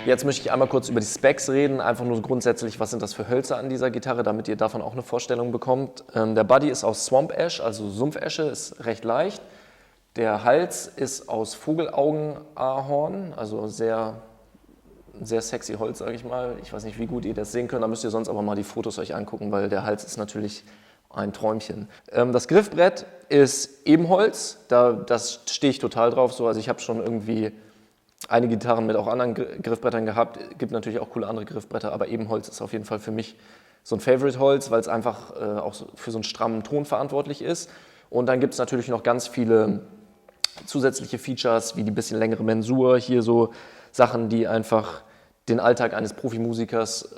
Jetzt möchte ich einmal kurz über die Specs reden, einfach nur grundsätzlich, was sind das für Hölzer an dieser Gitarre, damit ihr davon auch eine Vorstellung bekommt. Der Body ist aus Swamp Ash, also Sumpfesche, ist recht leicht. Der Hals ist aus Vogelaugenahorn, also sehr sexy Holz, sage ich mal. Ich weiß nicht, wie gut ihr das sehen könnt, da müsst ihr sonst aber mal die Fotos euch angucken, weil der Hals ist natürlich ein Träumchen. Das Griffbrett ist Ebenholz, das stehe ich total drauf. So. Also ich habe schon irgendwie einige Gitarren mit auch anderen Griffbrettern gehabt. Gibt natürlich auch coole andere Griffbretter, aber Ebenholz ist auf jeden Fall für mich so ein Favorite-Holz, weil es einfach auch für so einen strammen Ton verantwortlich ist. Und dann gibt es natürlich noch ganz viele zusätzliche Features, wie die bisschen längere Mensur, hier so Sachen, die einfach den Alltag eines Profimusikers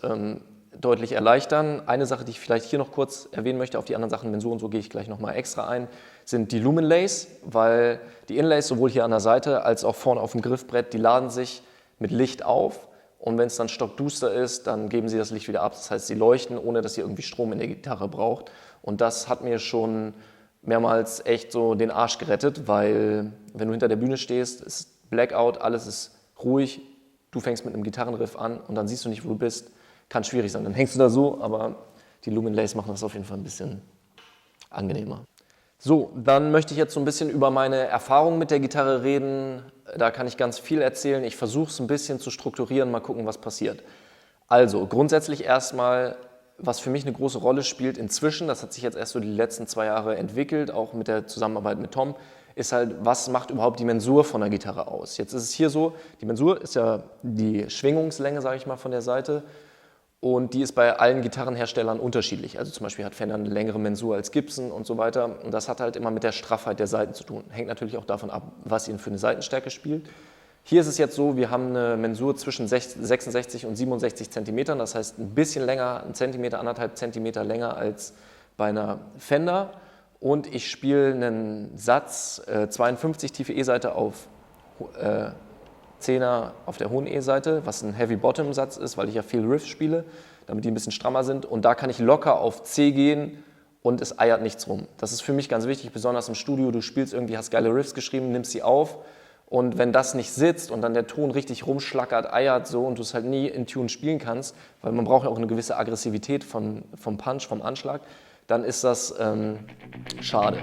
deutlich erleichtern. Eine Sache, die ich vielleicht hier noch kurz erwähnen möchte, auf die anderen Sachen, Mensur und so gehe ich gleich nochmal extra ein, sind die Lumenlays, weil die Inlays sowohl hier an der Seite als auch vorne auf dem Griffbrett, die laden sich mit Licht auf und wenn es dann stockduster ist, dann geben sie das Licht wieder ab. Das heißt, sie leuchten, ohne dass ihr irgendwie Strom in der Gitarre braucht. Und das hat mir schon mehrmals echt so den Arsch gerettet, weil wenn du hinter der Bühne stehst, ist Blackout, alles ist ruhig, du fängst mit einem Gitarrenriff an und dann siehst du nicht, wo du bist. Kann schwierig sein, dann hängst du da so, aber die Lumenlays machen das auf jeden Fall ein bisschen angenehmer. So, dann möchte ich jetzt so ein bisschen über meine Erfahrungen mit der Gitarre reden. Da kann ich ganz viel erzählen. Ich versuche es ein bisschen zu strukturieren, mal gucken, was passiert. Also, grundsätzlich erstmal, was für mich eine große Rolle spielt inzwischen, das hat sich jetzt erst so die letzten 2 Jahre entwickelt, auch mit der Zusammenarbeit mit Tom, ist halt, was macht überhaupt die Mensur von der Gitarre aus? Jetzt ist es hier so, die Mensur ist ja die Schwingungslänge, sage ich mal, von der Seite. Und die ist bei allen Gitarrenherstellern unterschiedlich. Also zum Beispiel hat Fender eine längere Mensur als Gibson und so weiter. Und das hat halt immer mit der Straffheit der Saiten zu tun. Hängt natürlich auch davon ab, was ihr für eine Saitenstärke spielt. Hier ist es jetzt so, wir haben eine Mensur zwischen 66 und 67 Zentimetern. Das heißt ein bisschen länger, 1 Zentimeter, 1,5 Zentimeter länger als bei einer Fender. Und ich spiele einen Satz 52 tiefe E-Seite auf 10er auf der hohen E-Seite, was ein Heavy-Bottom-Satz ist, weil ich ja viel Riffs spiele, damit die ein bisschen strammer sind. Und da kann ich locker auf C gehen und es eiert nichts rum. Das ist für mich ganz wichtig, besonders im Studio. Du spielst irgendwie, hast geile Riffs geschrieben, nimmst sie auf. Und wenn das nicht sitzt und dann der Ton richtig rumschlackert, eiert so und du es halt nie in Tune spielen kannst, weil man braucht ja auch eine gewisse Aggressivität vom Punch, vom Anschlag, dann ist das schade.